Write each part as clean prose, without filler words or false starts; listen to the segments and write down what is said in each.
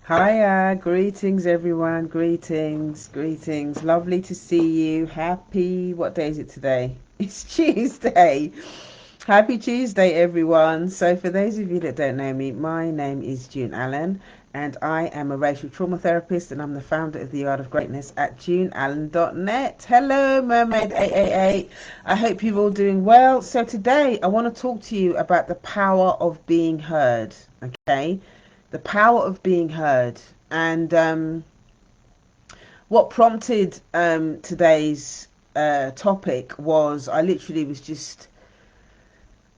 Hiya, greetings everyone, greetings. Lovely to see you. What day is it today? It's Tuesday. Happy Tuesday, everyone. So, for those of you that don't know me, my name is June Allen, and I am a racial trauma therapist, and I'm the founder of the Art of Greatness at juneallen.net. Hello, Mermaid 888. I hope you're all doing well. So, today I want to talk to you about the power of being heard. Okay, the power of being heard. And what prompted today's topic was I literally was just,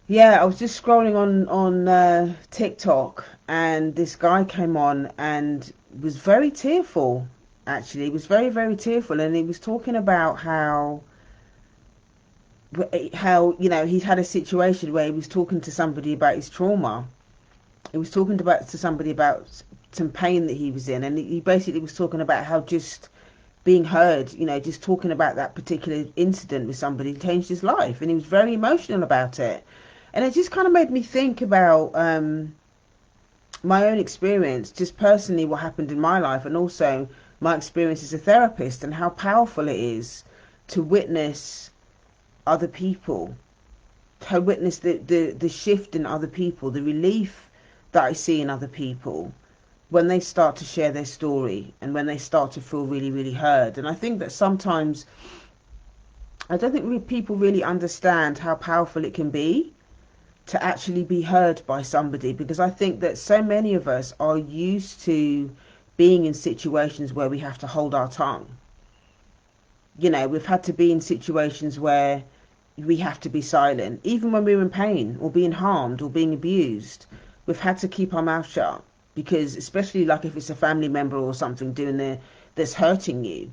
I was just scrolling on TikTok, and this guy came on and was very tearful. Actually, he was very tearful, and he was talking about how he'd had a situation where he was talking to somebody about his trauma. He was talking to somebody about some pain that he was in, and he basically was talking about how just being heard, just talking about that particular incident with somebody changed his life, and he was very emotional about it. And it just kind of made me think about my own experience, just personally what happened in my life, and also my experience as a therapist, and how powerful it is to witness other people, to witness the shift in other people, the relief that I see in other people when they start to share their story and when they start to feel really heard. And I think that sometimes I don't think people really understand how powerful it can be to actually be heard by somebody, because I think that so many of us are used to being in situations where we have to hold our tongue. We've had to be in situations where we have to be silent, even when we're in pain or being harmed or being abused. We've had to keep our mouth shut, because especially like if it's a family member or something that's hurting you.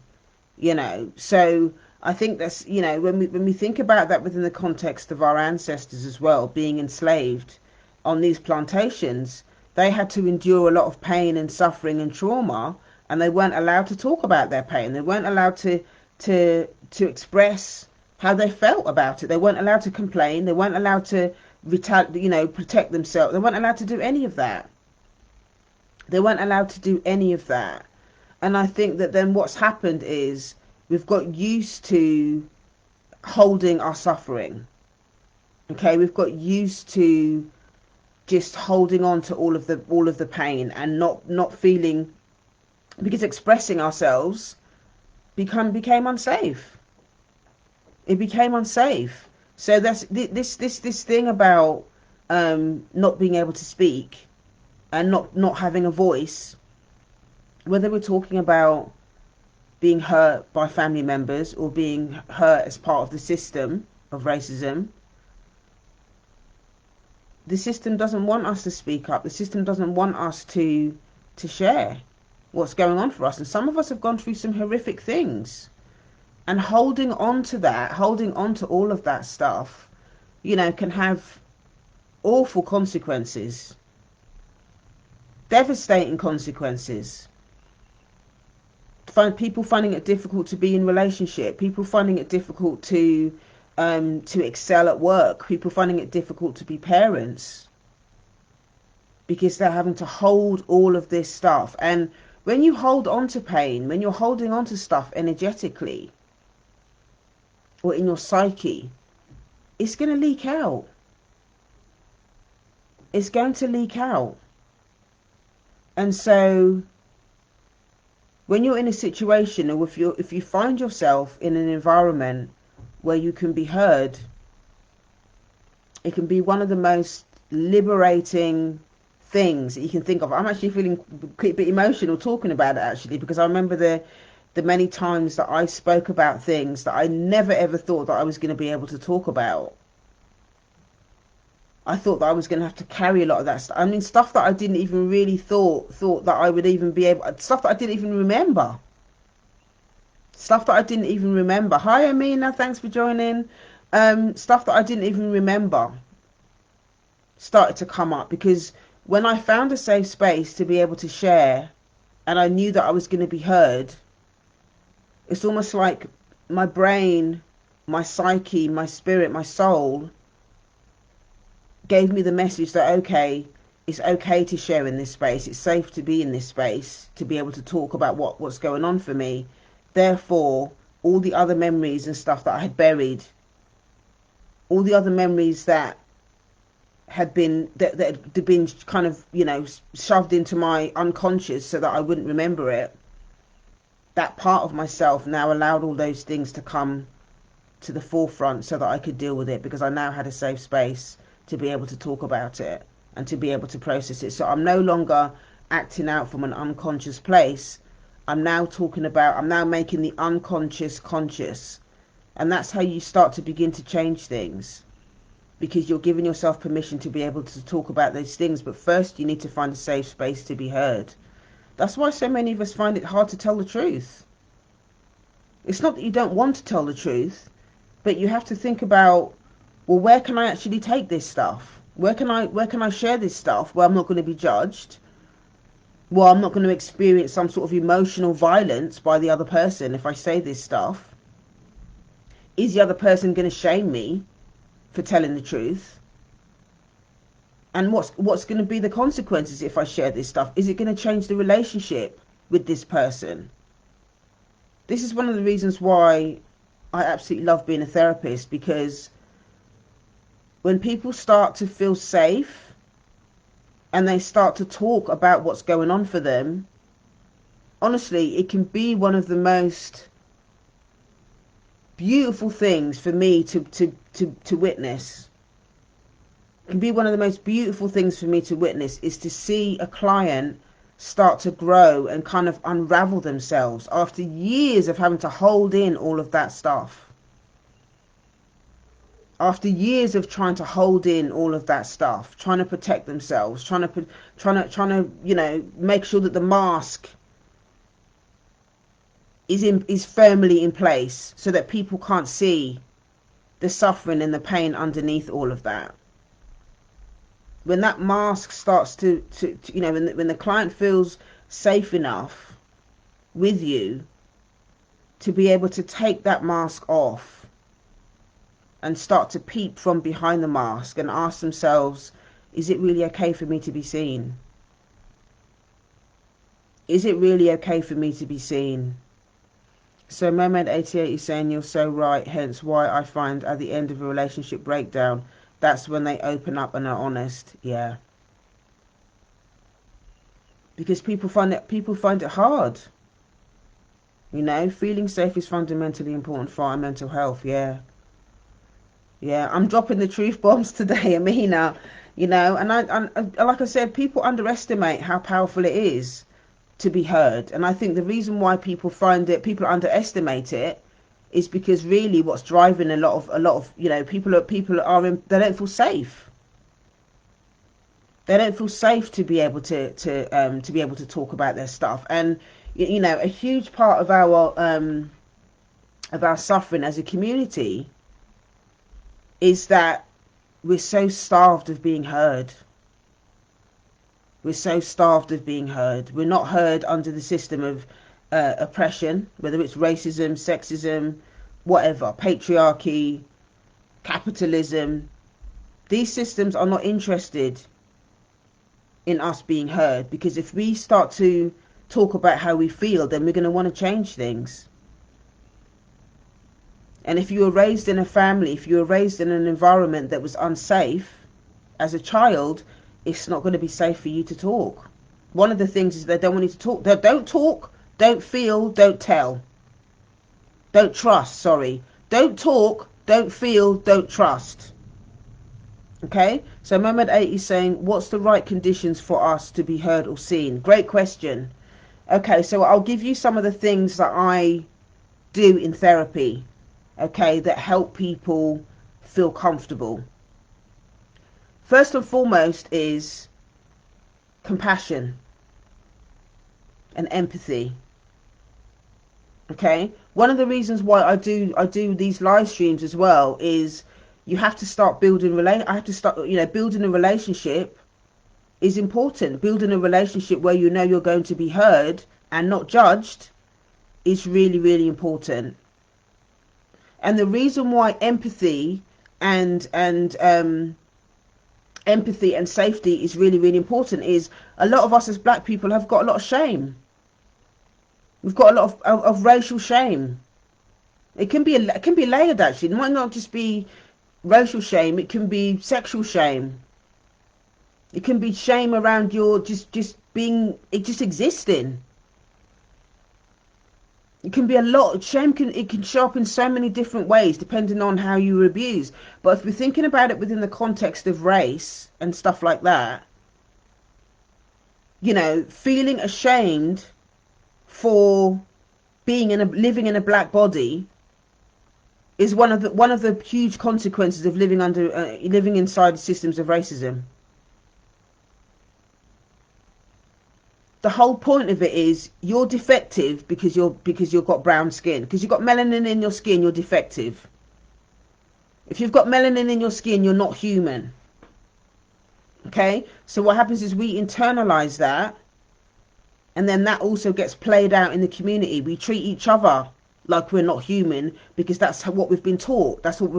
So I think that's, when we think about that within the context of our ancestors as well, being enslaved on these plantations, they had to endure a lot of pain and suffering and trauma, and they weren't allowed to talk about their pain. They weren't allowed to express how they felt about it. They weren't allowed to complain. They weren't allowed to protect themselves. They weren't allowed to do any of that. They weren't allowed to do any of that. And I think that then what's happened is we've got used to holding our suffering. Okay, we've got used to just holding on to all of the pain and not feeling, because expressing ourselves became unsafe. It became unsafe. So that's this thing about not being able to speak and not having a voice, whether we're talking about being hurt by family members or being hurt as part of the system of racism. The system doesn't want us to speak up. The system doesn't want us to share what's going on for us. And some of us have gone through some horrific things. And holding on to that, holding on to all of that stuff, can have awful consequences, devastating consequences. People finding it difficult to be in relationship, people finding it difficult to excel at work, people finding it difficult to be parents, because they're having to hold all of this stuff. And when you hold on to pain, when you're holding on to stuff energetically or in your psyche, it's going to leak out. It's going to leak out. And so when you're in a situation, or if you find yourself in an environment where you can be heard, it can be one of the most liberating things that you can think of. I'm actually feeling a bit emotional talking about it, actually, because I remember the many times that I spoke about things that I never ever thought that I was going to be able to talk about. I thought that I was going to have to carry a lot of that stuff. I mean, stuff that I didn't even really thought that I would even be able, stuff that I didn't even remember. Stuff that I didn't even remember. Hi, Amina, thanks for joining. Stuff that I didn't even remember started to come up, because when I found a safe space to be able to share, and I knew that I was going to be heard, it's almost like my brain, my psyche, my spirit, my soul gave me the message that, okay, it's okay to share in this space. It's safe to be in this space, to be able to talk about what's going on for me. Therefore, all the other memories and stuff that I had buried, all the other memories that had been kind of, you know, shoved into my unconscious so that I wouldn't remember it, that part of myself now allowed all those things to come to the forefront so that I could deal with it, because I now had a safe space to be able to talk about it and to be able to process it. So I'm no longer acting out from an unconscious place. I'm now making the unconscious conscious. And that's how you start to begin to change things, because you're giving yourself permission to be able to talk about those things. But first you need to find a safe space to be heard. That's why so many of us find it hard to tell the truth. It's not that you don't want to tell the truth, but you have to think about, well, where can I actually take this stuff? Where can I share this stuff where I'm not going to be judged? Well, I'm not going to experience some sort of emotional violence by the other person if I say this stuff. Is the other person going to shame me for telling the truth? And what's going to be the consequences if I share this stuff? Is it going to change the relationship with this person? This is one of the reasons why I absolutely love being a therapist, because when people start to feel safe and they start to talk about what's going on for them, honestly, it can be one of the most beautiful things for me to witness. It can be one of the most beautiful things for me to witness, is to see a client start to grow and kind of unravel themselves after years of having to hold in all of that stuff. After years of trying to hold in all of that stuff, trying to protect themselves, trying to, you know, make sure that the mask is firmly in place so that people can't see the suffering and the pain underneath all of that. When that mask starts to you know, when the client feels safe enough with you to be able to take that mask off and start to peep from behind the mask and ask themselves, is it really okay for me to be seen? Is it really okay for me to be seen? So Mermaid88 is saying, you're so right, hence why I find at the end of a relationship breakdown, that's when they open up and are honest. Yeah. Because people find it hard. You know, feeling safe is fundamentally important for our mental health. Yeah. Yeah, I'm dropping the truth bombs today, Amina. You know, and I like I said, people underestimate how powerful it is to be heard. And I think the reason why people underestimate it is because really what's driving a lot of you know, people they don't feel safe. They don't feel safe to be able to talk about their stuff. And you know, a huge part of our suffering as a community is that we're so starved of being heard. We're so starved of being heard. We're not heard under the system of oppression, whether it's racism, sexism, whatever, patriarchy, capitalism. These systems are not interested in us being heard, because if we start to talk about how we feel, then we're going to want to change things. And if you were raised in a family, if you were raised in an environment that was unsafe as a child, it's not going to be safe for you to talk. One of the things is they don't want you to talk. Don't talk, don't feel, don't tell. Don't trust, sorry. Don't talk, don't feel, don't trust. Okay? So Mehmed 8 is saying, what's the right conditions for us to be heard or seen? Great question. Okay, so I'll give you some of the things that I do in therapy, okay, that help people feel comfortable. First and foremost is compassion and empathy. Okay, one of the reasons why I do these live streams as well is you have to start building building a relationship is important. Building a relationship where you know you're going to be heard and not judged is really, really important. And the reason why empathy and empathy and safety is really, really important. Is a lot of us as black people have got a lot of shame. We've got a lot of racial shame. It can be layered, actually. It might not just be racial shame. It can be sexual shame. It can be shame around your just existing. It can be a lot. Shame can show up in so many different ways depending on how you were abused. But if we're thinking about it within the context of race and stuff like that, you know, feeling ashamed for living in a black body is one of the huge consequences of living inside systems of racism. The whole point of it is you're defective because you've got brown skin. Because you've got melanin in your skin, you're defective. If you've got melanin in your skin, you're not human. Okay? So what happens is we internalize that, and then that also gets played out in the community. We treat each other like we're not human because that's what we've been taught. How we've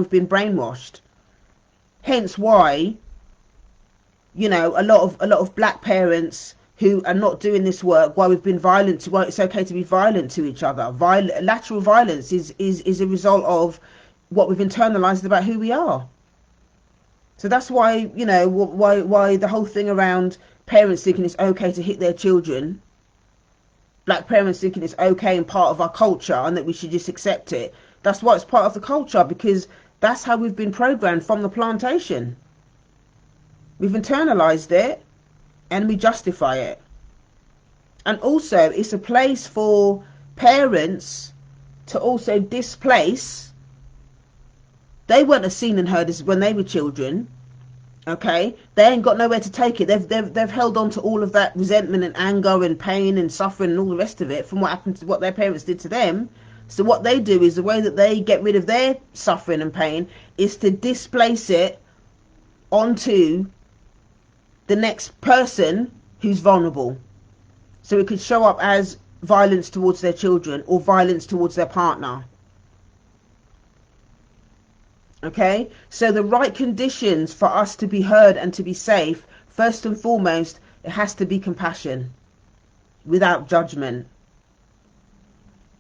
been brainwashed. Hence why, you know, a lot of black parents who are not doing this work, why we've been violent, why it's okay to be violent to each other. Lateral violence is a result of what we've internalized about who we are. So that's why, you know, why the whole thing around parents thinking it's okay to hit their children, black parents thinking it's okay and part of our culture and that we should just accept it. That's why it's part of the culture, because that's how we've been programmed from the plantation. We've internalized it and we justify it. And also it's a place for parents to also displace. They weren't as seen and heard as when they were children. Okay, they ain't got nowhere to take it. They've held on to all of that resentment and anger and pain and suffering and all the rest of it from what happened to what their parents did to them. So what they do is the way that they get rid of their suffering and pain is to displace it onto the next person who's vulnerable. So it could show up as violence towards their children or violence towards their partner. Okay, so the right conditions for us to be heard and to be safe, first and foremost, it has to be compassion without judgment.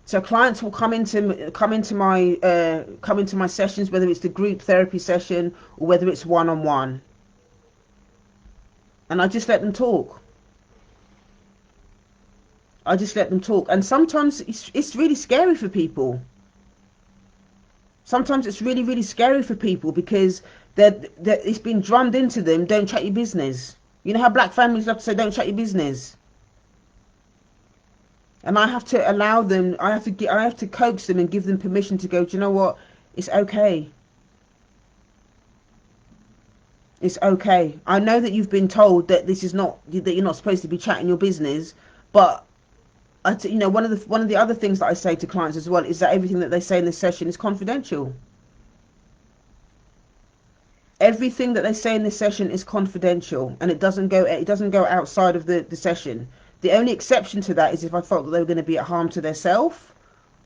So clients will come into my sessions, whether it's the group therapy session or whether it's one-on-one, and I just let them talk. And sometimes it's really scary for people. Sometimes it's really, really scary for people because it's been drummed into them, don't chat your business. You know how black families love to say, don't chat your business. And I have to allow them, I have to coax them and give them permission to go, do you know what? It's okay. It's okay. I know that you've been told that that you're not supposed to be chatting your business, but you know, one of the other things that I say to clients as well is that everything that they say in this session is confidential. Everything that they say in this session is confidential, and it doesn't go outside of the session. The only exception to that is if I felt that they were going to be at harm to themselves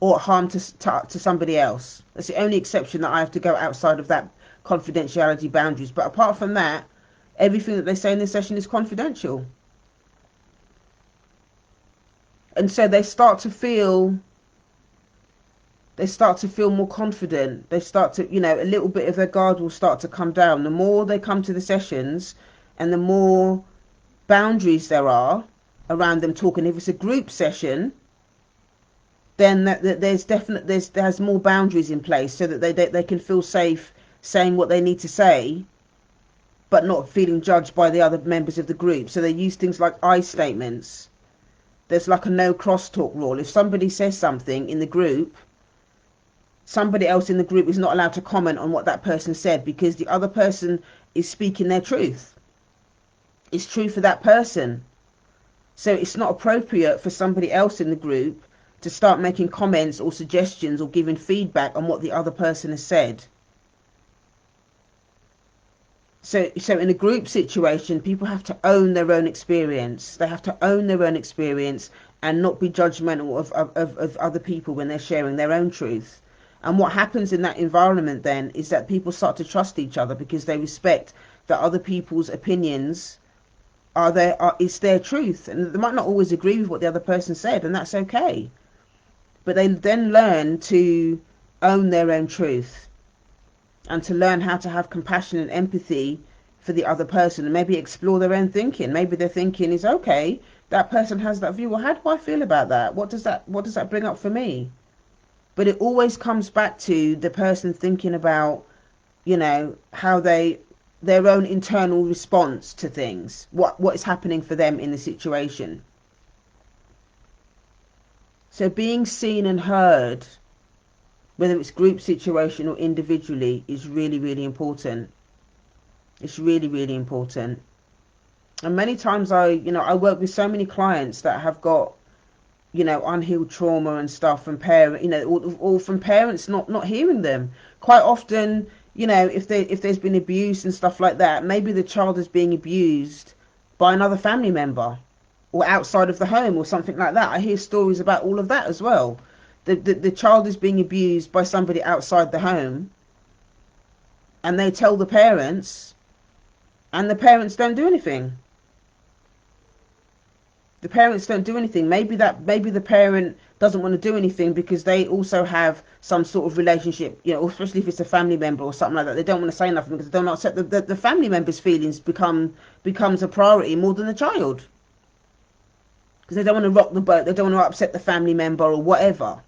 or harm to somebody else. That's the only exception, that I have to go outside of that confidentiality boundaries. But apart from that, everything that they say in this session is confidential. And so they start to feel more confident. They start to, you know, a little bit of their guard will start to come down. The more they come to the sessions and the more boundaries there are around them talking. If it's a group session, then there's more boundaries in place so that they can feel safe saying what they need to say, but not feeling judged by the other members of the group. So they use things like I statements. There's like a no crosstalk rule. If somebody says something in the group, somebody else in the group is not allowed to comment on what that person said, because the other person is speaking their truth. It's true for that person. So it's not appropriate for somebody else in the group to start making comments or suggestions or giving feedback on what the other person has said. So in a group situation, people have to own their own experience. They have to own their own experience and not be judgmental of other people when they're sharing their own truth. And what happens in that environment then is that people start to trust each other because they respect that other people's opinions it's their truth, and they might not always agree with what the other person said, and that's okay. But they then learn to own their own truth and to learn how to have compassion and empathy for the other person, and maybe explore their own thinking. Maybe their thinking is, okay, that person has that view. Well, how do I feel about that? What does that bring up for me? But it always comes back to the person thinking about, how their own internal response to things, what is happening for them in the situation. So being seen and heard, whether it's group situation or individually, is really, really important. It's really, really important. And many times I work with so many clients that have got, unhealed trauma and stuff from parents, or from parents not hearing them. Quite often, if there's been abuse and stuff like that, maybe the child is being abused by another family member or outside of the home or something like that. I hear stories about all of that as well. The child is being abused by somebody outside the home, and they tell the parents, and the parents don't do anything. The parents don't do anything. Maybe the parent doesn't want to do anything because they also have some sort of relationship, especially if it's a family member or something like that. They don't want to say nothing because they don't accept the family member's feelings becomes a priority more than the child, because they don't want to rock the boat. They don't want to upset the family member or whatever.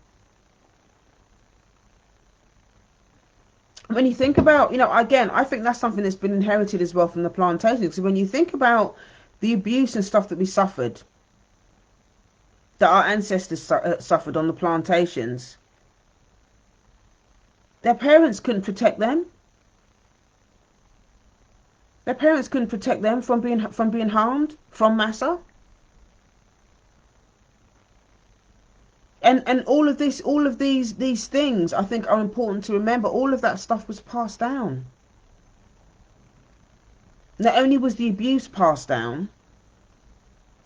When you think about, again, I think that's something that's been inherited as well from the plantations. So when you think about the abuse and stuff that we suffered, that our ancestors suffered on the plantations, their parents couldn't protect them. Their parents couldn't protect them from being harmed from massa. And all of these things, I think, are important to remember. All of that stuff was passed down. Not only was the abuse passed down,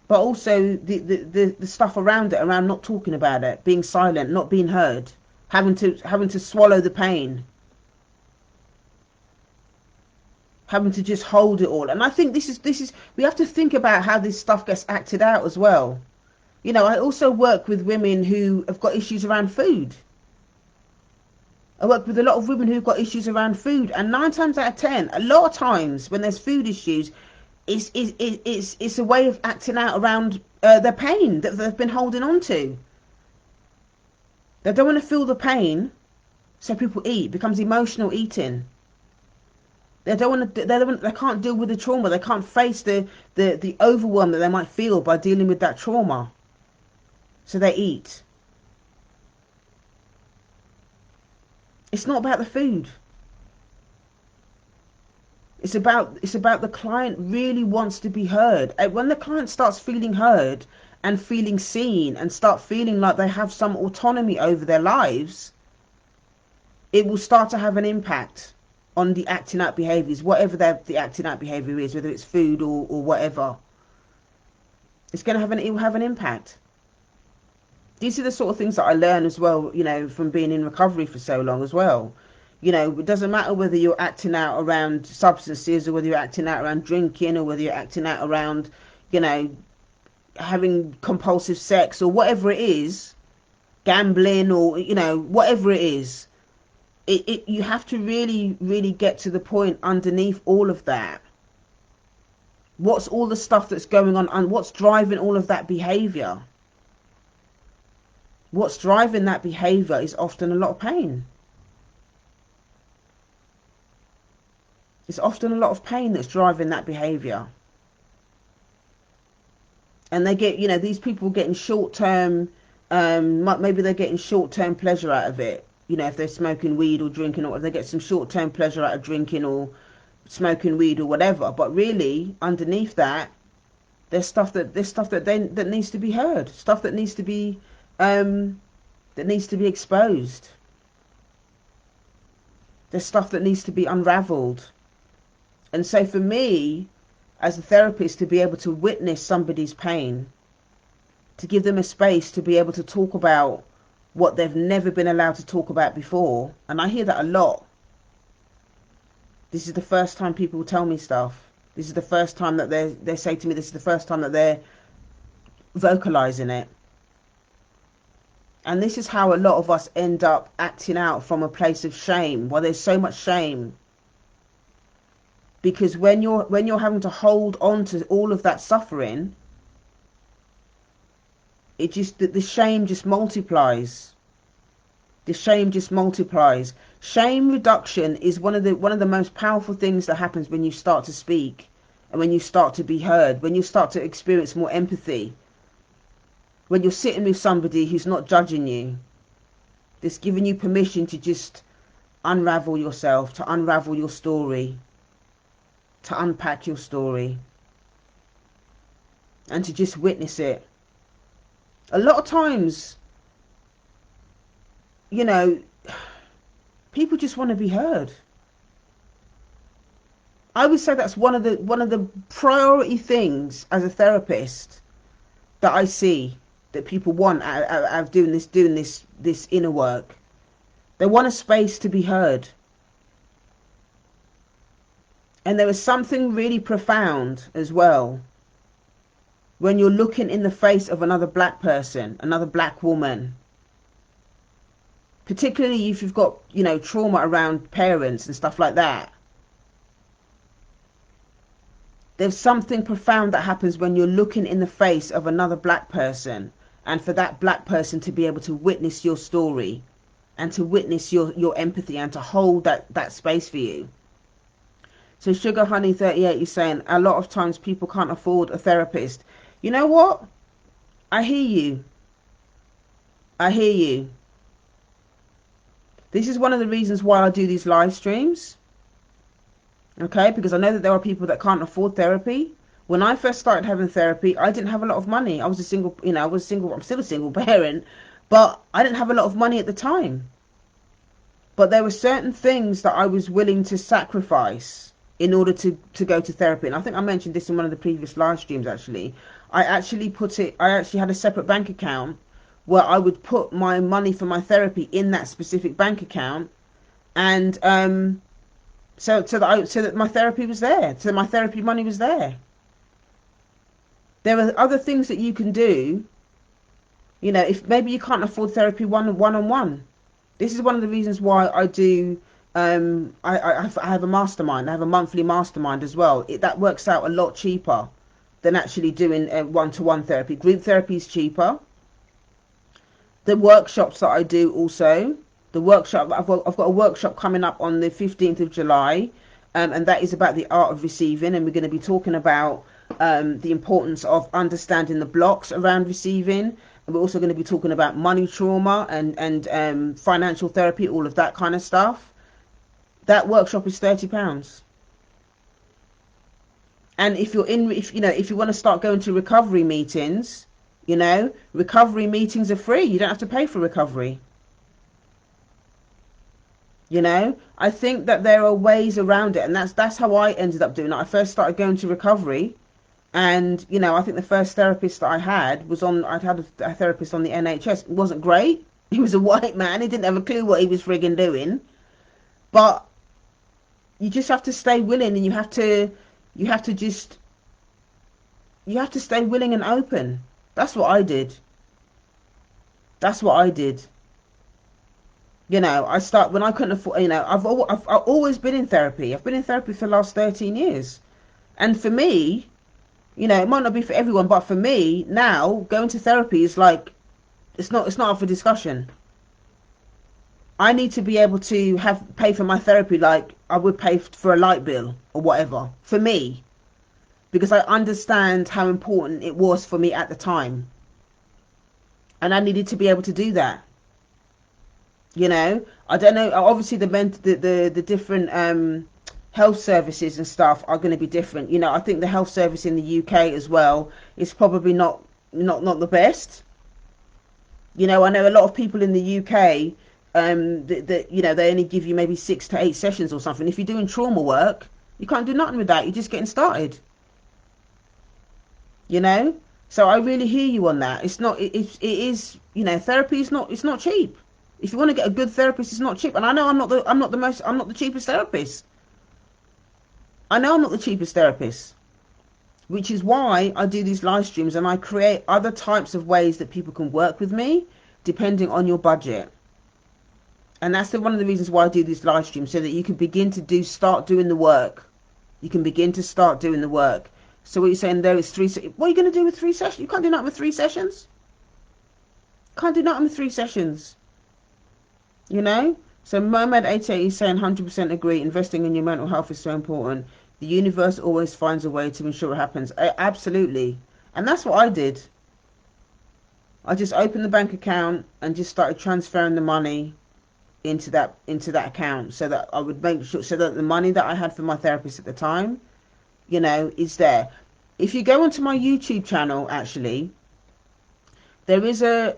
but also the stuff around it, around not talking about it, being silent, not being heard, having to swallow the pain, having to just hold it all. And I think this is we have to think about how this stuff gets acted out as well. I also work with women who have got issues around food. I work with a lot of women who've got issues around food, and 9 times out of 10, a lot of times when there's food issues, it's a way of acting out around their pain that they've been holding on to. They don't want to feel the pain, so people eat. It becomes emotional eating. They can't deal with the trauma. They can't face the overwhelm that they might feel by dealing with that trauma. So they eat. It's not about the food. It's about the client really wants to be heard. And when the client starts feeling heard and feeling seen and start feeling like they have some autonomy over their lives, it will start to have an impact on the acting out behaviours, whatever the acting out behaviour is, whether it's food or whatever. It will have an impact. These are the sort of things that I learn as well, from being in recovery for so long as well. It doesn't matter whether you're acting out around substances or whether you're acting out around drinking or whether you're acting out around, having compulsive sex or whatever it is, gambling or, whatever it is. You have to really, really get to the point underneath all of that. What's all the stuff that's going on and what's driving all of that behaviour? What's driving that behaviour is often a lot of pain. It's often a lot of pain that's driving that behaviour. And they get, these people getting short-term, maybe they're getting short-term pleasure out of it. If they're smoking weed or drinking, or if they get some short-term pleasure out of drinking or smoking weed or whatever. But really, underneath that, there's stuff that needs to be heard, stuff that needs to be exposed. There's stuff that needs to be unravelled. And so for me, as a therapist, to be able to witness somebody's pain, to give them a space to be able to talk about what they've never been allowed to talk about before, and I hear that a lot. This is the first time people tell me stuff. This is the first time that they say to me, this is the first time that they're vocalizing it. And this is how a lot of us end up acting out from a place of shame. Well, there's so much shame. Because when you're having to hold on to all of that suffering, it just, the shame just multiplies. The shame just multiplies. Shame reduction is one of the most powerful things that happens when you start to speak and when you start to be heard, when you start to experience more empathy, when you're sitting with somebody who's not judging you, that's giving you permission to just unravel yourself, to unravel your story, to unpack your story, and to just witness it. A lot of times, you know, people just want to be heard. I would say that's one of the priority things as a therapist that I see that people want out of doing this inner work. They want a space to be heard. And there is something really profound as well when you're looking in the face of another black person, another black woman, particularly if you've got, you know, trauma around parents and stuff like that. There's something profound that happens when you're looking in the face of another black person, and for that black person to be able to witness your story and to witness your empathy and to hold that space for you. So Sugar Honey 38 is saying a lot of times people can't afford a therapist. You know what? I hear you. I hear you. This is one of the reasons why I do these live streams. Okay, because I know that there are people that can't afford therapy. When I first started having therapy, I didn't have a lot of money. I was a single, you know, I'm still a single parent, but I didn't have a lot of money at the time. But there were certain things that I was willing to sacrifice in order to go to therapy. And I think I mentioned this in one of the previous live streams, actually. I actually had a separate bank account where I would put my money for my therapy in that specific bank account. And so that my therapy was there, so my therapy money was there. There are other things that you can do, you know, if maybe you can't afford therapy one-on-one. This is one of the reasons why I do, I have a mastermind. I have a monthly mastermind as well. That works out a lot cheaper than actually doing one-to-one therapy. Group therapy is cheaper. The workshops that I do also, I've got a workshop coming up on the 15th of July, and that is about the art of receiving, and we're going to be talking about the importance of understanding the blocks around receiving, and we're also going to be talking about money trauma and financial therapy, all of that kind of stuff. That workshop is £30. And if you want to start going to recovery meetings, you know, recovery meetings are free. You don't have to pay for recovery. You know, I think that there are ways around it, and that's how I ended up doing it. I first started going to recovery, and you know, I think the first therapist that I had I'd had a therapist on the NHS. It wasn't great. He was a white man. He didn't have a clue what he was frigging doing. But you just have to stay willing, and you have to stay willing and open. That's what I did. That's what I did. You know, when I couldn't afford, you know, I've always been in therapy. I've been in therapy for the last 13 years. And for me, you know, it might not be for everyone, but for me now, going to therapy is like, it's not up for discussion. I need to be able to pay for my therapy like I would pay for a light bill or whatever, for me. Because I understand how important it was for me at the time. And I needed to be able to do that. You know, I don't know. Obviously, the different health services and stuff are going to be different. You know, I think the health service in the UK as well is probably not the best. You know, I know a lot of people in the UK that you know, they only give you maybe 6 to 8 sessions or something. If you're doing trauma work, you can't do nothing with that. You're just getting started. You know, so I really hear you on that. It's not. It is. You know, therapy is not. It's not cheap. If you want to get a good therapist, it's not cheap. And I know I'm not the cheapest therapist. I know I'm not the cheapest therapist, which is why I do these live streams and I create other types of ways that people can work with me depending on your budget. And that's one of the reasons why I do these live streams, so that you can begin to start doing the work. You can begin to start doing the work. So what you're saying there is what are you going to do with 3 sessions? You can't do nothing with 3 sessions. Can't do nothing with 3 sessions. You know? So Mermaid 88 is saying 100% agree. Investing in your mental health is so important. The universe always finds a way to ensure it happens. Absolutely. And that's what I did. I just opened the bank account and just started transferring the money into that account, so that I would make sure, so that the money that I had for my therapist at the time, you know, is there. If you go onto my YouTube channel, actually, there is a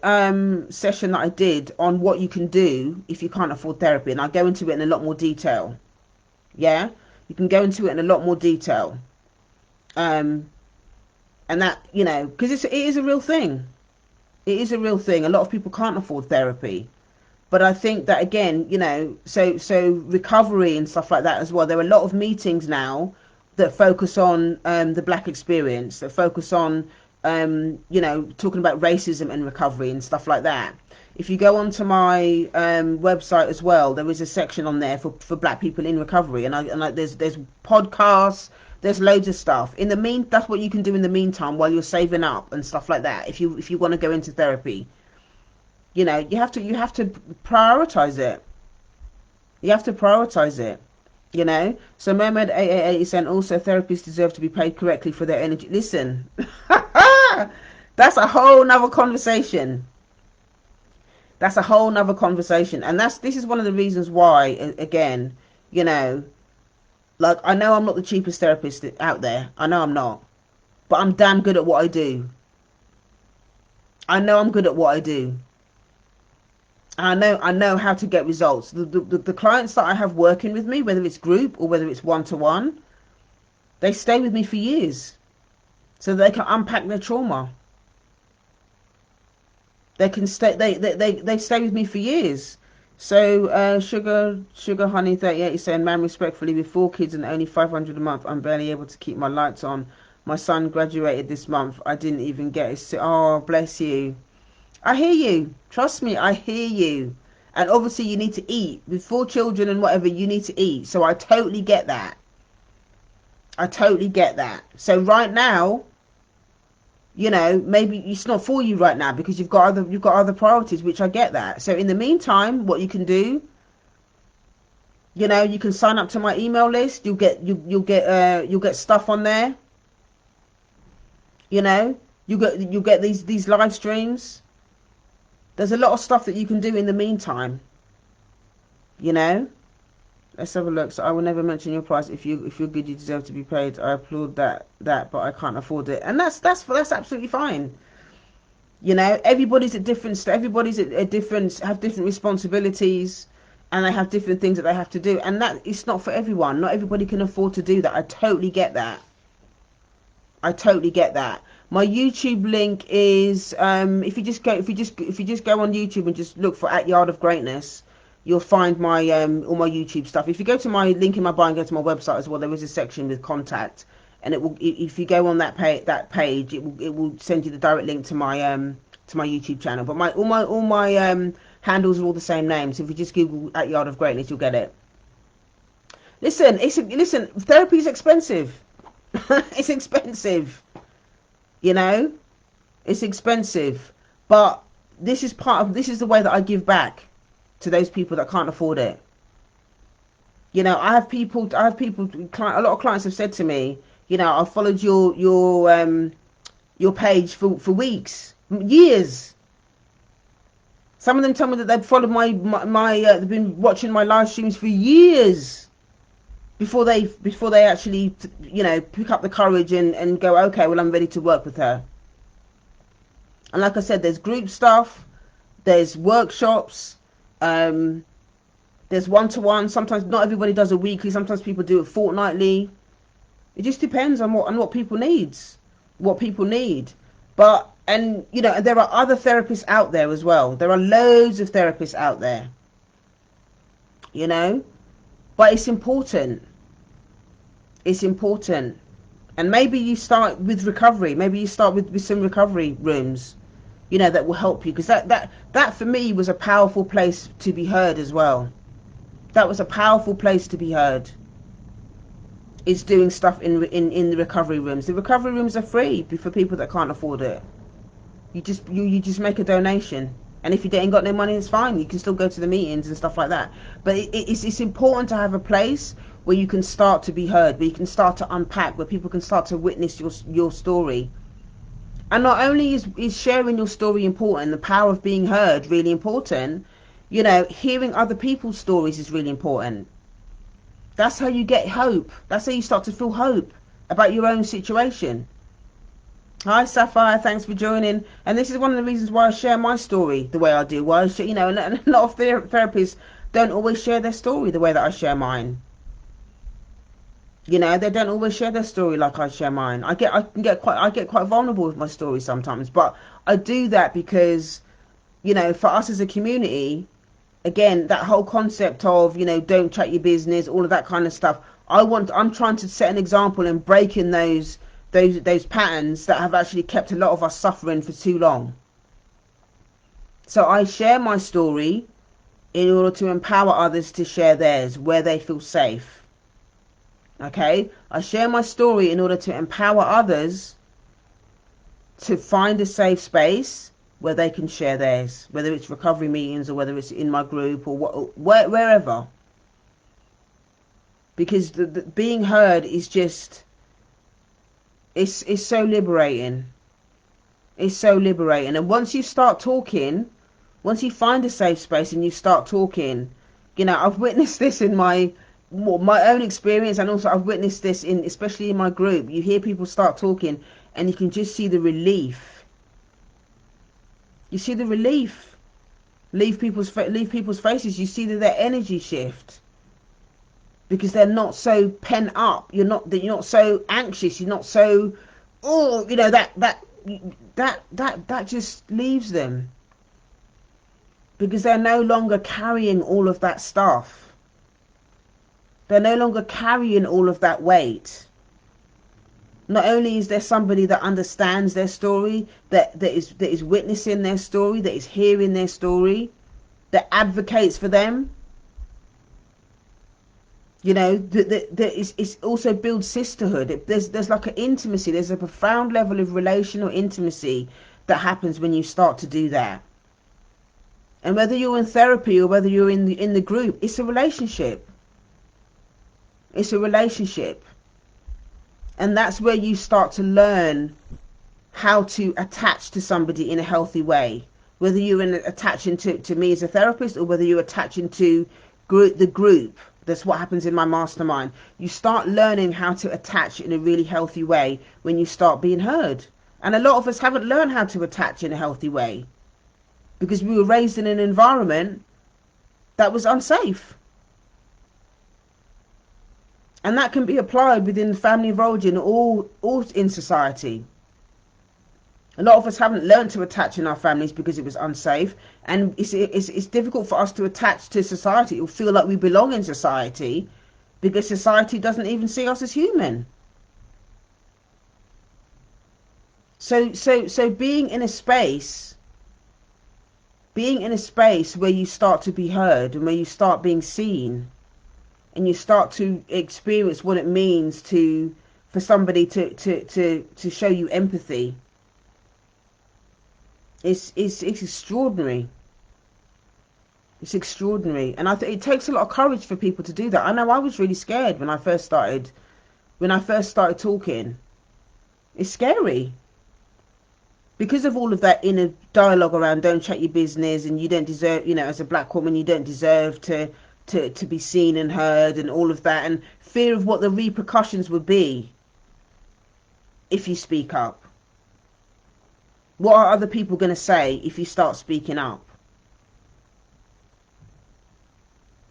session that I did on what you can do if you can't afford therapy, and I go into it in a lot more detail. Yeah, you can go into it in a lot more detail, and that, you know, because it is a real thing. It is a real thing. A lot of people can't afford therapy. But I think that, again, you know, so recovery and stuff like that as well. There are a lot of meetings now that focus on the black experience, that focus on, you know, talking about racism and recovery and stuff like that. If you go onto my website as well, there is a section on there for black people in recovery. And there's podcasts, there's loads of stuff. That's what you can do in the meantime while you're saving up and stuff like that. If you want to go into therapy. You know, you have to prioritize it. You have to prioritize it, you know. So Mermaid 888 is saying also therapists deserve to be paid correctly for their energy. Listen, that's a whole nother conversation. That's a whole nother conversation. And this is one of the reasons why, again, you know, like, I know I'm not the cheapest therapist out there. I know I'm not. But I'm damn good at what I do. I know I'm good at what I do. I know how to get results. The clients that I have working with me, whether it's group or whether it's one-to-one, they stay with me for years, so they can unpack their trauma. They can stay. They stay with me for years. So sugar honey 38 is saying, man, respectfully, with 4 kids and only 500 a month, I'm barely able to keep my lights on. My son graduated this month. I didn't even get his. Oh, bless you. I hear you. Trust me, I hear you. And obviously you need to eat. With 4 children and whatever, you need to eat. So I totally get that. I totally get that. So right now, you know, maybe it's not for you right now because you've got other priorities, which I get that. So in the meantime, what you can do, you know, you can sign up to my email list. You'll get stuff on there. You know, you get these live streams. There's a lot of stuff that you can do in the meantime. You know, let's have a look. So I will never mention your price. If you're good, you deserve to be paid. I applaud that, but I can't afford it, and that's absolutely fine. You know, everybody's at different. Have different responsibilities, and they have different things that they have to do, and that it's not for everyone. Not everybody can afford to do that. I totally get that. I totally get that. My YouTube link is if you just go on YouTube and just look for at Yard of Greatness, you'll find my all my YouTube stuff. If you go to my link in my bio and go to my website as well, there is a section with contact, and it will, if you go on that page, it will send you the direct link to my YouTube channel. But all my handles are all the same name. So if you just Google at Yard of Greatness, you'll get it. Listen, therapy is expensive. It's expensive. You know, it's expensive, but this is the way that I give back to those people that can't afford it. You know, a lot of clients have said to me, you know, I've followed your page for weeks, years. Some of them tell me that they've followed they've been watching my live streams for years before they actually, you know, pick up the courage and go, okay, well, I'm ready to work with her. And like I said, there's group stuff, there's workshops, there's one-to-one. Sometimes not everybody does a weekly. Sometimes people do it fortnightly. It just depends on what people need. But, and you know, there are other therapists out there as well. There are loads of therapists out there. You know, but it's important. It's important. And maybe you start with recovery. Maybe you start with some recovery rooms, you know, that will help you. Because that for me was a powerful place to be heard as well. That was a powerful place to be heard. Is doing stuff in the recovery rooms. The recovery rooms are free for people that can't afford it. You just make a donation. And if you ain't got no money, it's fine. You can still go to the meetings and stuff like that. But it's important to have a place where you can start to be heard, where you can start to unpack, where people can start to witness your story. And not only is sharing your story important, the power of being heard really important, you know, hearing other people's stories is really important. That's how you get hope. That's how you start to feel hope about your own situation. Hi Sapphire, thanks for joining. And this is one of the reasons why I share my story the way I do. Why I share, you know, and a lot of therapists don't always share their story the way that I share mine. You know, they don't always share their story like I share mine. I get quite vulnerable with my story sometimes, but I do that because, you know, for us as a community, again, that whole concept of, you know, don't chat your business, all of that kind of stuff. I'm trying to set an example and breaking those patterns that have actually kept a lot of us suffering for too long. So I share my story in order to empower others to share theirs where they feel safe. Okay? I share my story in order to empower others to find a safe space where they can share theirs, whether it's recovery meetings or whether it's in my group or wherever. Because the being heard is just, it's so liberating. It's so liberating. And once you start talking, once you find a safe space and you start talking, you know, I've witnessed this in my own experience, and also I've witnessed this especially in my group. You hear people start talking and you can just see the relief. You see the relief leave people's faces. You see that their energy shift because they're not so pent up. You're not so anxious. You're not so, oh, you know, that just leaves them because they're no longer carrying all of that stuff. They're no longer carrying all of that weight. Not only is there somebody that understands their story, that is witnessing their story, that is hearing their story, that advocates for them. You know, it also builds sisterhood. There's like an intimacy. There's a profound level of relational intimacy that happens when you start to do that. And whether you're in therapy or whether you're in the group, it's a relationship. It's a relationship. And that's where you start to learn how to attach to somebody in a healthy way. Whether you're attaching to me as a therapist or whether you're attaching to the group. That's what happens in my mastermind. You start learning how to attach in a really healthy way when you start being heard. And a lot of us haven't learned how to attach in a healthy way because we were raised in an environment that was unsafe. And that can be applied within the family of origin or in society. A lot of us haven't learned to attach in our families because it was unsafe, and it's difficult for us to attach to society or feel like we belong in society because society doesn't even see us as human. So being in a space where you start to be heard and where you start being seen and you start to experience what it means for somebody to show you empathy. It's extraordinary. It's extraordinary, and it takes a lot of courage for people to do that. I know I was really scared when I first started talking. It's scary because of all of that inner dialogue around don't chat your business and you don't deserve, you know, as a black woman you don't deserve to be seen and heard and all of that, and fear of what the repercussions would be if you speak up. What are other people going to say if you start speaking up?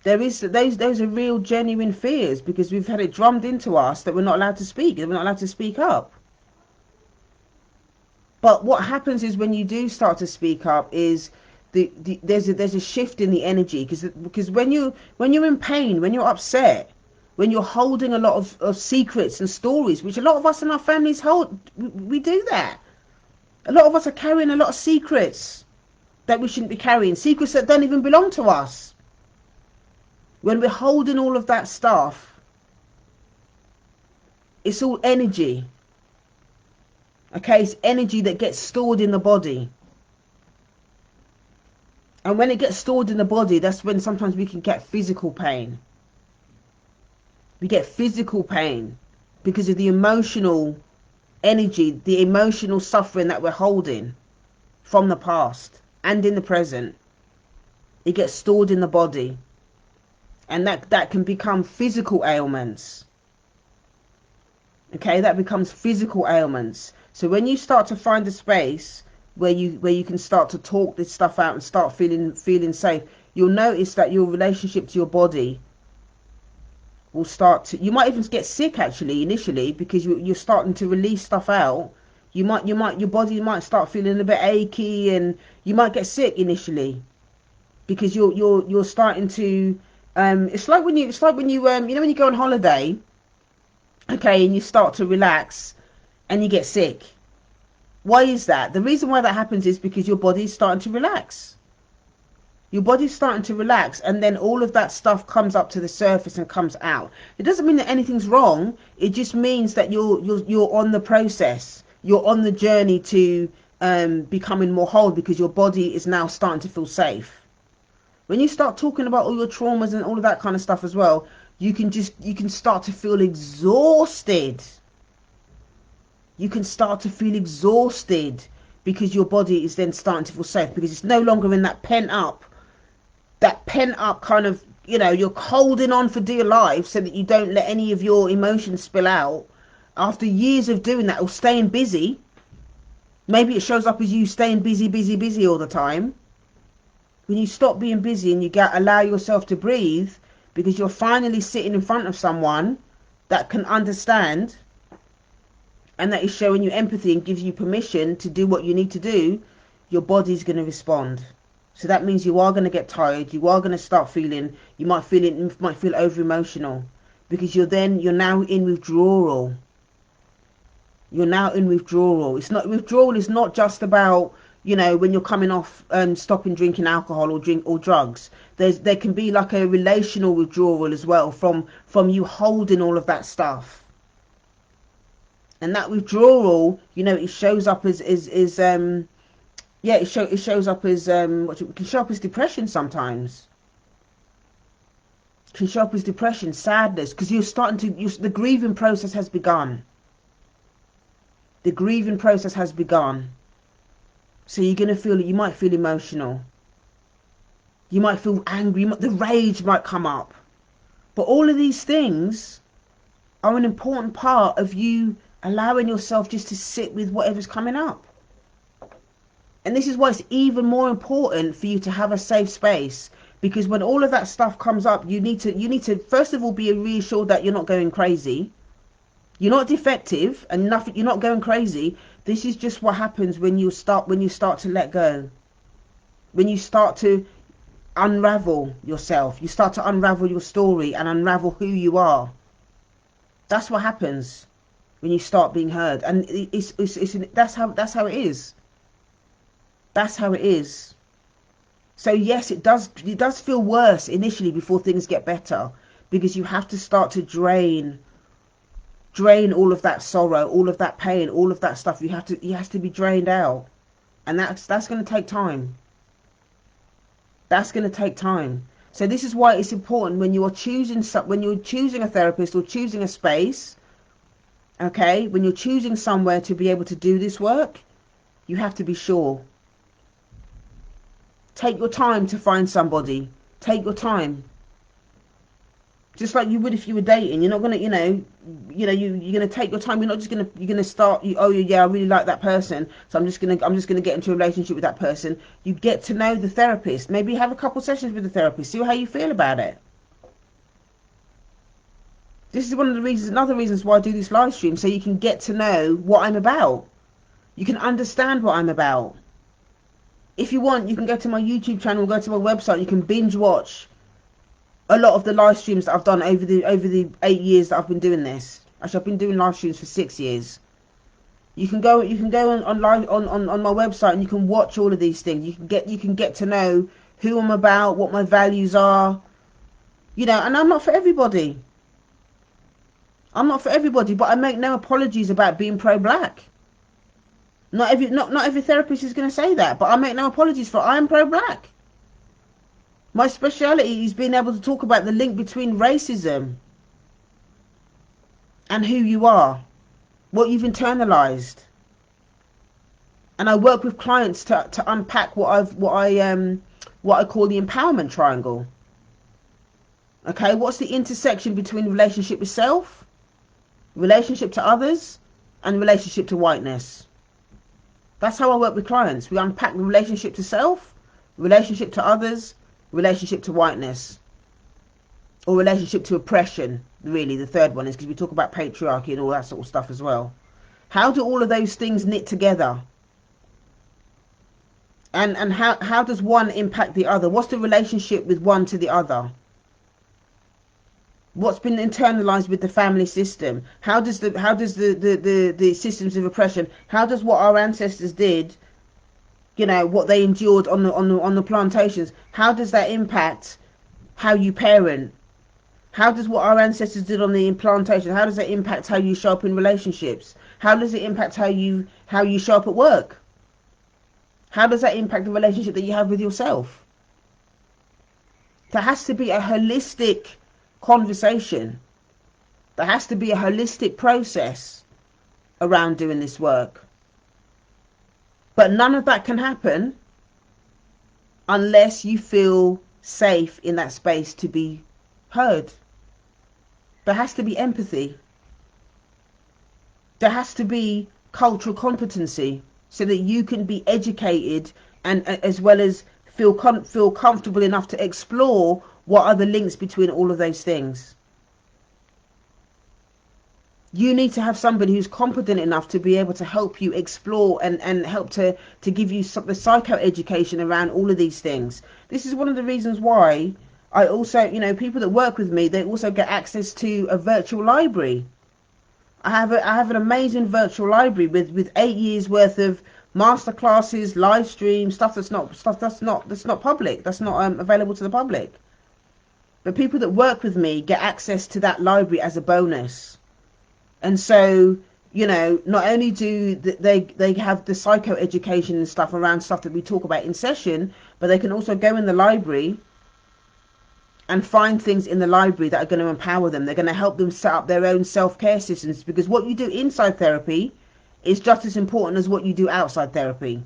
Those are real genuine fears because we've had it drummed into us that we're not allowed to speak, that we're not allowed to speak up. But what happens is when you do start to speak up is there's a shift in the energy because when you're in pain, when you're upset, when you're holding a lot of secrets and stories, which a lot of us in our families hold. We do that. A lot of us are carrying a lot of secrets that we shouldn't be carrying, secrets that don't even belong to us. When we're holding all of that stuff, it's all energy. Okay, it's energy that gets stored in the body. And when it gets stored in the body, that's when sometimes we can get physical pain. We get physical pain because of the emotional energy, the emotional suffering that we're holding from the past and in the present. It gets stored in the body. And that can become physical ailments. Okay, that becomes physical ailments. So when you start to find a space where you can start to talk this stuff out and start feeling safe, you'll notice that your relationship to your body will start to, you might even get sick actually initially, because you're starting to release stuff out. Your body might start feeling a bit achy, and you might get sick initially because you're starting to it's like when you you know when you go on holiday, okay, and you start to relax and you get sick. Why is that? The reason why that happens is because your body's starting to relax. Your body's starting to relax, and then all of that stuff comes up to the surface and comes out. It doesn't mean that anything's wrong. It just means that you're on the process. You're on the journey to becoming more whole, because your body is now starting to feel safe. When you start talking about all your traumas and all of that kind of stuff as well, you can start to feel exhausted. You can start to feel exhausted because your body is then starting to feel safe, because it's no longer in that pent up kind of, you're holding on for dear life so that you don't let any of your emotions spill out. After years of doing that, or staying busy, maybe it shows up as you staying busy all the time. When you stop being busy and you allow yourself to breathe, because you're finally sitting in front of someone that can understand and that is showing you empathy and gives you permission to do what you need to do, your body's going to respond. So that means you are going to get tired. You are going to start feeling, you might feel over emotional, because you're now in withdrawal. You're now in withdrawal. Withdrawal is not just about, when you're coming off stopping drinking alcohol or drugs. There can be like a relational withdrawal as well from you holding all of that stuff. And that withdrawal, it shows up as it shows up as it can show up as depression sometimes. It can show up as depression, sadness, because the grieving process has begun. The grieving process has begun. So you're going to feel it. You might feel emotional. You might feel angry. The rage might come up. But all of these things are an important part of you allowing yourself just to sit with whatever's coming up. And this is why it's even more important for you to have a safe space, because when all of that stuff comes up, you need to first of all be reassured that you're not going crazy. You're not defective and nothing. You're not going crazy. This is just what happens when you start to let go. When you start to unravel yourself, you start to unravel your story and unravel who you are. That's what happens when you start being heard, and that's how it is. That's how it is. So yes, it does feel worse initially before things get better, because you have to start to drain all of that sorrow, all of that pain, all of that stuff. It has to be drained out, and that's going to take time. That's going to take time. So this is why it's important when you're choosing a therapist or choosing a space. Okay, when you're choosing somewhere to be able to do this work, you have to be sure. Take your time to find somebody. Take your time. Just like you would if you were dating. You're not gonna, you're gonna take your time. You're not just you're gonna start. I really like that person, so I'm just gonna get into a relationship with that person. You get to know the therapist. Maybe have a couple sessions with the therapist. See how you feel about it. This is another reasons why I do this live stream, so you can get to know what I'm about. You can understand what I'm about. If you want, you can go to my YouTube channel, go to my website. You can binge watch a lot of the live streams that I've done over the 8 years that I've been doing this. Actually, I've been doing live streams for 6 years. You can go on live on my website and you can watch all of these things. You can get to know who I'm about, what my values are, you know. And I'm not for everybody. I'm not for everybody, but I make no apologies about being pro-black. Not every therapist is going to say that, but I make no apologies for I am pro-black. My speciality is being able to talk about the link between racism and who you are, what you've internalized. And I work with clients to unpack what I call the empowerment triangle. Okay, what's the intersection between relationship with self, relationship to others, and relationship to whiteness? That's how I work with clients. We unpack the relationship to self, relationship to others, relationship to whiteness, or relationship to oppression. Really, the third one is, because we talk about patriarchy and all that sort of stuff as well. How do all of those things knit together? And how does one impact the other? What's the relationship with one to the other? What's been internalized with the family system? How does the systems of oppression? How does what our ancestors did, you know, what they endured on the plantations? How does that impact how you parent? How does what our ancestors did on the plantation? How does that impact how you show up in relationships? How does it impact how you show up at work? How does that impact the relationship that you have with yourself? There has to be a holistic conversation. There has to be a holistic process around doing this work. But none of that can happen unless you feel safe in that space to be heard. There has to be empathy. There has to be cultural competency so that you can be educated and as well as feel comfortable enough to explore what are the links between all of those things. You need to have somebody who's competent enough to be able to help you explore and help to give you the psychoeducation around all of these things. This is one of the reasons why I also, you know, people that work with me, they also get access to a virtual library. I have an amazing virtual library with 8 years worth of masterclasses, live streams, stuff that's not public, that's not available to the public. But people that work with me get access to that library as a bonus. And so, you know, not only do they have the psychoeducation and stuff around stuff that we talk about in session, but they can also go in the library and find things in the library that are going to empower them. They're going to help them set up their own self-care systems, because what you do inside therapy is just as important as what you do outside therapy.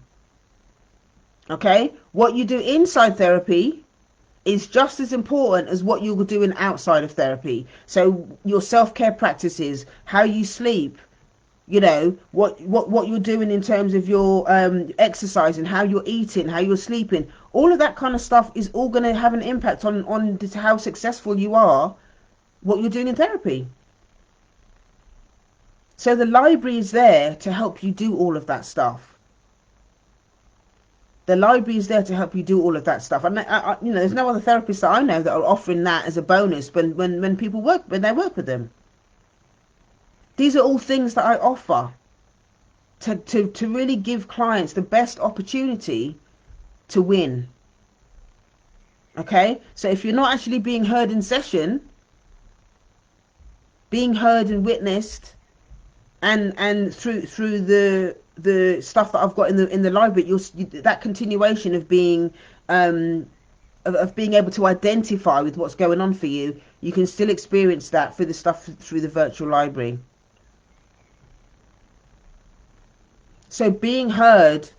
Okay? What you do inside therapy is just as important as what you're doing outside of therapy. So your self-care practices, how you sleep, you know, what you're doing in terms of your exercise and how you're eating, how you're sleeping, all of that kind of stuff is all going to have an impact on how successful you are, what you're doing in therapy. So the library is there to help you do all of that stuff. The library is there to help you do all of that stuff. And you know, there's no other therapists that I know that are offering that as a bonus when people work, when they work with them. These are all things that I offer to really give clients the best opportunity to win. Okay? So if you're not actually being heard in session, being heard and witnessed, and through the stuff that I've got in the library, that continuation of being of being able to identify with what's going on for you, you can still experience that through the stuff through the virtual library. So being heard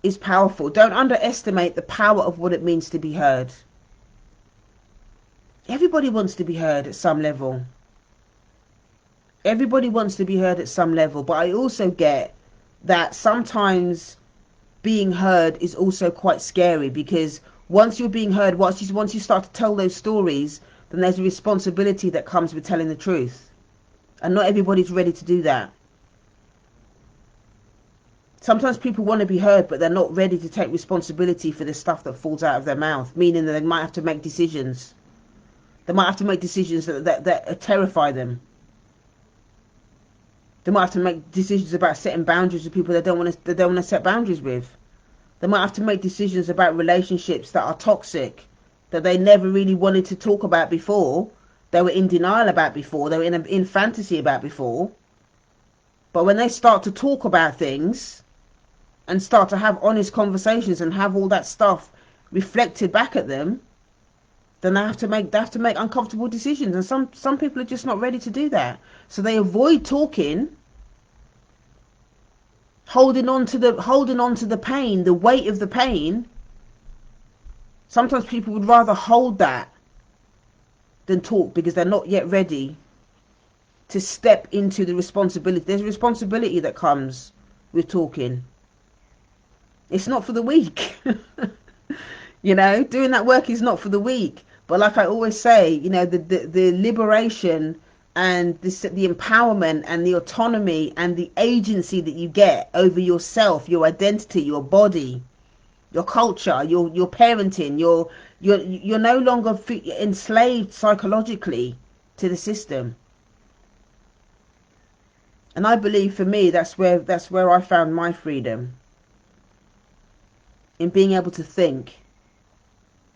is powerful. Don't underestimate the power of what it means to be heard. Everybody wants to be heard at some level. Everybody wants to be heard at some level, but I also get that sometimes being heard is also quite scary, because once you're being heard, once you start to tell those stories, then there's a responsibility that comes with telling the truth. And not everybody's ready to do that. Sometimes people want to be heard, but they're not ready to take responsibility for the stuff that falls out of their mouth, meaning that they might have to make decisions. They might have to make decisions that terrify them. They might have to make decisions about setting boundaries with people they don't want to set boundaries with. They might have to make decisions about relationships that are toxic, that they never really wanted to talk about before. They were in denial about before. They were in fantasy about before. But when they start to talk about things and start to have honest conversations and have all that stuff reflected back at them, then they have to make uncomfortable decisions. And some people are just not ready to do that. So they avoid talking, holding on to the pain, the weight of the pain. Sometimes people would rather hold that than talk because they're not yet ready to step into the responsibility. There's a responsibility that comes with talking. It's not for the weak. You know, doing that work is not for the weak. But like I always say, you know, the liberation and the empowerment and the autonomy and the agency that you get over yourself, your identity, your body, your culture, your parenting, you're no longer enslaved psychologically to the system. And I believe for me that's where I found my freedom, in being able to think,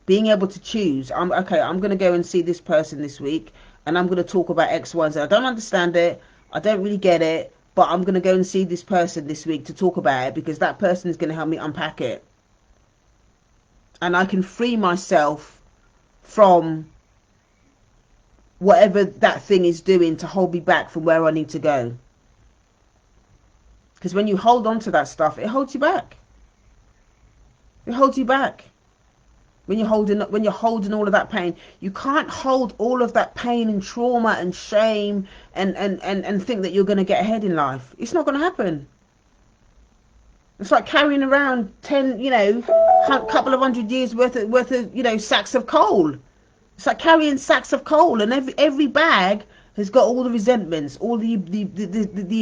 being able to choose. I'm going to go and see this person this week, and I'm going to talk about X, Y, and Z. I don't understand it. I don't really get it, but I'm going to go and see this person this week to talk about it because that person is going to help me unpack it. And I can free myself from whatever that thing is doing to hold me back from where I need to go. Because when you hold on to that stuff, it holds you back. It holds you back. When you're holding all of that pain, you can't hold all of that pain and trauma and shame and think that you're going to get ahead in life. It's not going to happen. It's like carrying around 10, couple of 100 years worth of, sacks of coal. It's like carrying sacks of coal, and every bag has got all the resentments, all the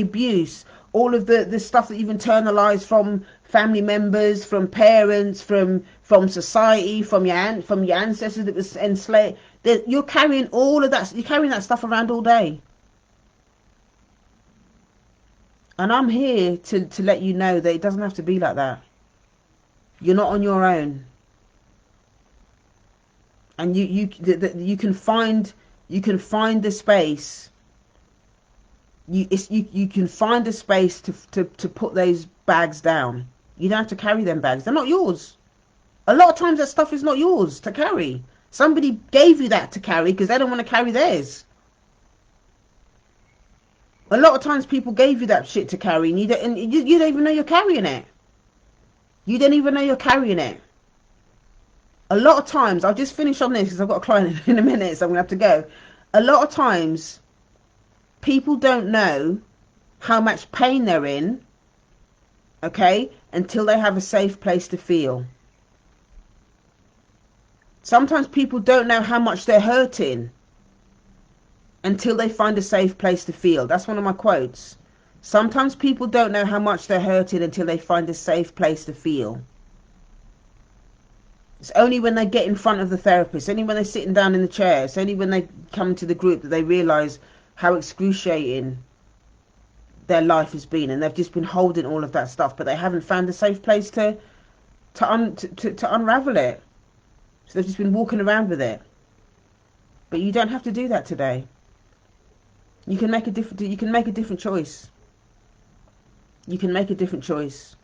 abuse, all of the stuff that you've internalized from family members, from parents, from society, from your ancestors that was enslaved. You're carrying all of that. You're carrying that stuff around all day. And I'm here to let you know that it doesn't have to be like that. You're not on your own. And you can find the space. You can find a space to put those bags down. You don't have to carry them bags. They're not yours. A lot of times that stuff is not yours to carry. Somebody gave you that to carry because they don't want to carry theirs. A lot of times people gave you that shit to carry and you don't even know you're carrying it. You don't even know you're carrying it. A lot of times, I'll just finish on this because I've got a client in a minute, so I'm going to have to go. A lot of times, people don't know how much pain they're in, okay, until they have a safe place to feel. Sometimes people don't know how much they're hurting until they find a safe place to feel. That's one of my quotes. Sometimes people don't know how much they're hurting until they find a safe place to feel. It's only when they get in front of the therapist, only when they're sitting down in the chair, it's only when they come to the group that they realise how excruciating their life has been, and they've just been holding all of that stuff, but they haven't found a safe place to unravel it. So they've just been walking around with it. But you don't have to do that today. You can make a different choice. You can make a different choice.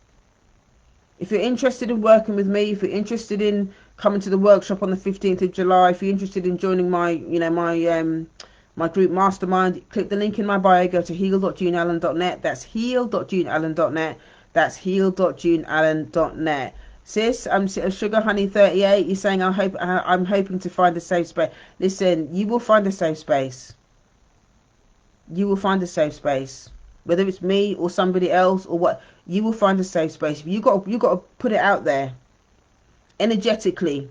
If you're interested in working with me, if you're interested in coming to the workshop on the 15th of July, if you're interested in joining my group mastermind, click the link in my bio, go to heal.juneallen.net. That's heal.juneallen.net. That's heal.juneallen.net. Sis, I'm Sugar Honey 38. You're saying I'm hoping to find a safe space. Listen, you will find a safe space. You will find a safe space. Whether it's me or somebody else or what, you will find a safe space. You got to put it out there energetically.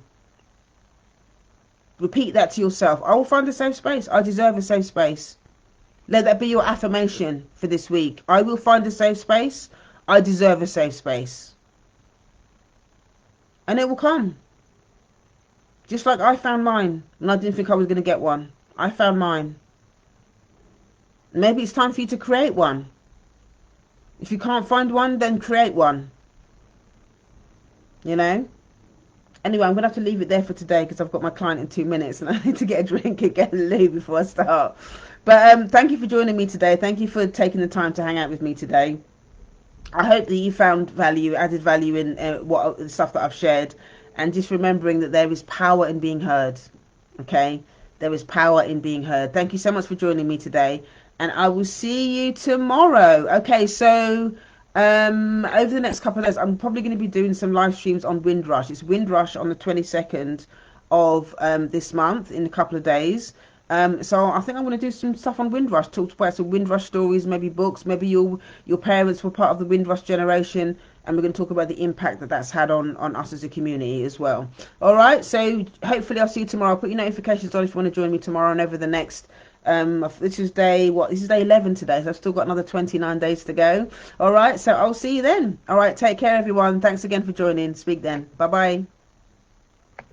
Repeat that to yourself. I will find a safe space. I deserve a safe space. Let that be your affirmation for this week. I will find a safe space. I deserve a safe space. And it will come. Just like I found mine and I didn't think I was going to get one. I found mine. Maybe it's time for you to create one. If you can't find one, then create one. You know? Anyway, I'm going to have to leave it there for today because I've got my client in 2 minutes and I need to get a drink and get a loo before I start. But thank you for joining me today. Thank you for taking the time to hang out with me today. I hope that you found value, added value in the stuff that I've shared. And just remembering that there is power in being heard. Okay? There is power in being heard. Thank you so much for joining me today. And I will see you tomorrow. Okay, so over the next couple of days, I'm probably going to be doing some live streams on Windrush. It's Windrush on the 22nd of this month, in a couple of days. So I think I'm going to do some stuff on Windrush, talk about some Windrush stories, maybe books, maybe your parents were part of the Windrush generation, and we're going to talk about the impact that that's had on us as a community as well. All right, so hopefully I'll see you tomorrow. Put your notifications on if you want to join me tomorrow and over the next this is day 11 today, so I've still got another 29 days to go. All right, so I'll see you then. All right, take care everyone. Thanks again for joining. Speak then. Bye bye.